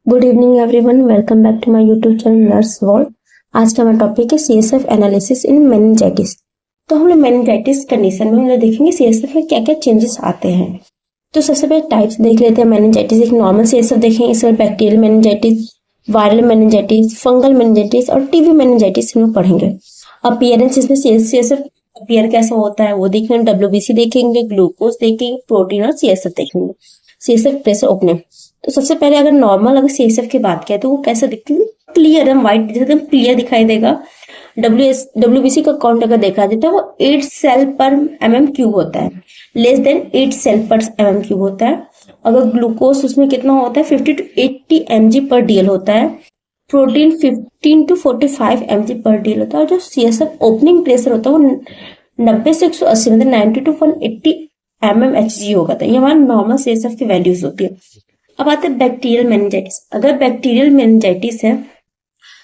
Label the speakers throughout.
Speaker 1: Good evening everyone, welcome back to my YouTube channel nurse world. आज का हमारा topic है सीएसएफ एनालिसिस इन मेनिंजाइटिस। तो हम लोग मेनिंजाइटिस कंडीशन में हम लोग देखेंगे सीएसएफ में क्या क्या चेंजेस आते हैं। तो सबसे पहले टाइप्स देख लेते हैं मेनिंजाइटिस। एक नॉर्मल सीएसएफ देखेंगे, इसमें bacterial meningitis, viral meningitis, fungal meningitis और टीबी मेनिंजाइटिस हम लोग पढ़ेंगे। अपीयरेंस इसमें सीएसएफ अपीयर कैसा होता है वो देखेंगे, डब्ल्यूबीसी देखेंगे, ग्लूकोज देखेंगे, प्रोटीन और सीएसएफ देखेंगे। सीएसएफ प्रेशर ओपनिंग, तो सबसे पहले अगर नॉर्मल अगर सीएसएफ की बात करें तो वो कैसे दिखती है, क्लियर एकदम व्हाइट एकदम क्लियर दिखाई देगा। डब्ल्यूबीसी का काउंट अगर देखा जाता है वो 8 सेल पर mm³ होता है, लेस देन 8 सेल पर mm³ होता है। अगर ग्लूकोज उसमें कितना होता है 50 to 80 mg पर डीएल होता है। प्रोटीन 15 to 45 mg पर डीएल होता है। और जो सीएसएफ ओपनिंग प्रेशर होता है वो 90 से 180 मतलब 90 to 180 mmHg होगा। तो ये हमारा नॉर्मल सीएसएफ की वैल्यूज होती है। अब आते हैं बैक्टीरियल मेनिंजाइटिस। अगर बैक्टीरियल मेनिंजाइटिस है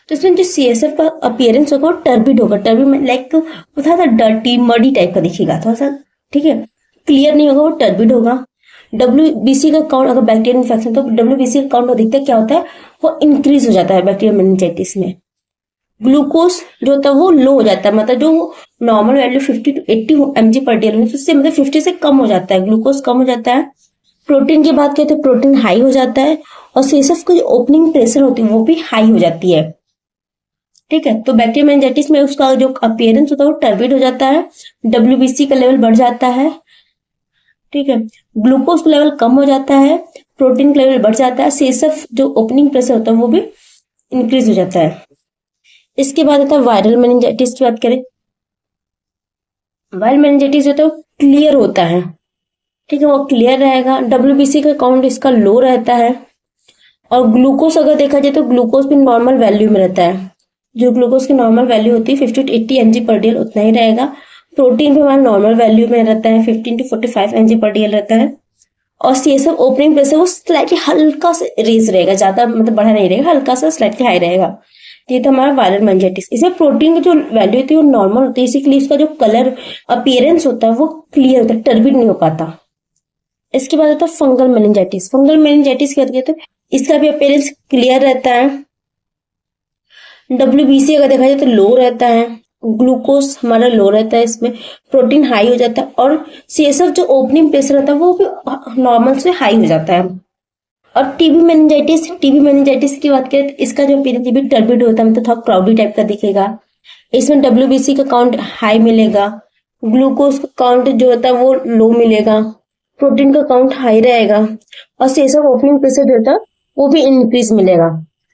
Speaker 1: तो इसमें जो सीएसएफ का अपीयरेंस होगा वो टर्बिड होगा। टर्बिड लाइक थोड़ा सा डर्टी मडी टाइप का दिखेगा, थोड़ा सा ठीक है, क्लियर नहीं होगा, वो टर्बिड होगा। डब्ल्यूबीसी का काउंट अगर बैक्टीरियल इन्फेक्शन तो डब्ल्यूबीसी का काउंट अधिकतर क्या होता है वो इंक्रीज हो जाता है बैक्टीरियल मेनिंजाइटिस में। ग्लूकोज जो होता है वो लो हो जाता है, मतलब जो normal value 50 to 80 mg per day उससे मतलब 50 से कम हो जाता है, ग्लूकोज कम हो जाता है। प्रोटीन की बात करें तो प्रोटीन हाई हो जाता है और सीएसएफ की जो ओपनिंग प्रेशर होती है वो भी हाई हो जाती है। ठीक है, तो बैक्टीरियल मेनिंजाइटिस में उसका जो अपीयरेंस होता है वो टर्बिड हो जाता है, डब्ल्यूबीसी का लेवल बढ़ जाता है, ठीक है, ग्लूकोज का लेवल कम हो जाता है, प्रोटीन का लेवल बढ़ जाता है, सीएसएफ जो ओपनिंग प्रेशर होता है वो भी इंक्रीज हो जाता है। इसके बाद आता है वायरल मेनिंजाइटिस की बात करें। वायरल मेनिंजाइटिस होता है वो क्लियर होता है, ठीक है, वो क्लियर रहेगा। डब्ल्यूबीसी का काउंट इसका लो रहता है और ग्लूकोज अगर देखा जाए तो ग्लूकोज भी नॉर्मल वैल्यू में रहता है। जो ग्लूकोज की नॉर्मल वैल्यू होती है 50 to 80 mg पर डीएल उतना ही रहेगा। प्रोटीन भी हमारा नॉर्मल वैल्यू में रहता है, 15 to 45 mg पर डीएल रहता है। और सीएसएफ ओपनिंग प्रेशर वो स्लाइटली हल्का सा रेज रहेगा, ज्यादा मतलब बढ़ा नहीं रहेगा, हल्का सा स्लाइटली हाई रहेगा। ये तो हमारा वायरल मेनिंजाइटिस। इसमें प्रोटीन की जो वैल्यू होती है वो नॉर्मल होती है, इसीलिए इसका जो कलर अपीयरेंस होता है वो क्लियर होता है, टर्बिड नहीं हो पाता। इसके बाद आता है फंगल मेनिंजाइटिस। फंगल मेनिंजाइटिस क्या कहते हैं, इसका भी अपीयरेंस क्लियर रहता है। डब्ल्यूबीसी अगर देखा जाए तो लो रहता है, ग्लूकोज हमारा लो रहता है, इसमें प्रोटीन हाई हो जाता है और सीएसएफ जो ओपनिंग प्रेशर रहता है वो भी नॉर्मल से हाई हो जाता है। और टीबी मेनिंजाइटिस की बात करें तो इसका जो अपीयरेंस भी टर्बिड होता है, मतलब थोड़ा क्राउडी टाइप का दिखेगा। इसमें डब्ल्यूबीसी का काउंट हाई मिलेगा, ग्लूकोज का काउंट जो होता है वो लो मिलेगा, प्रोटीन का काउंट हाई रहेगा और सीएसएफ ओपनिंग प्रेशर जो होता है वो भी इंक्रीज मिलेगा।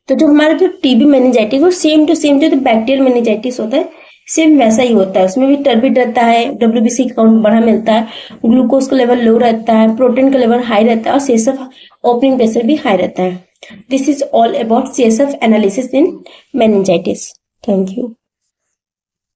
Speaker 1: तो जो हमारा जो टीबी मेनिंजाइटिस वो सेम टू सेम जो बैक्टीरियल मेनिंजाइटिस होता है सेम वैसा ही होता है। उसमें भी टर्बिड रहता है, डब्ल्यूबीसी का काउंट बढ़ा मिलता है, ग्लूकोज का लेवल लो रहता है, प्रोटीन का लेवल हाई रहता है और सीएसएफ ओपनिंग प्रेशर भी हाई रहता है। This is all about CSF analysis in meningitis. Thank you.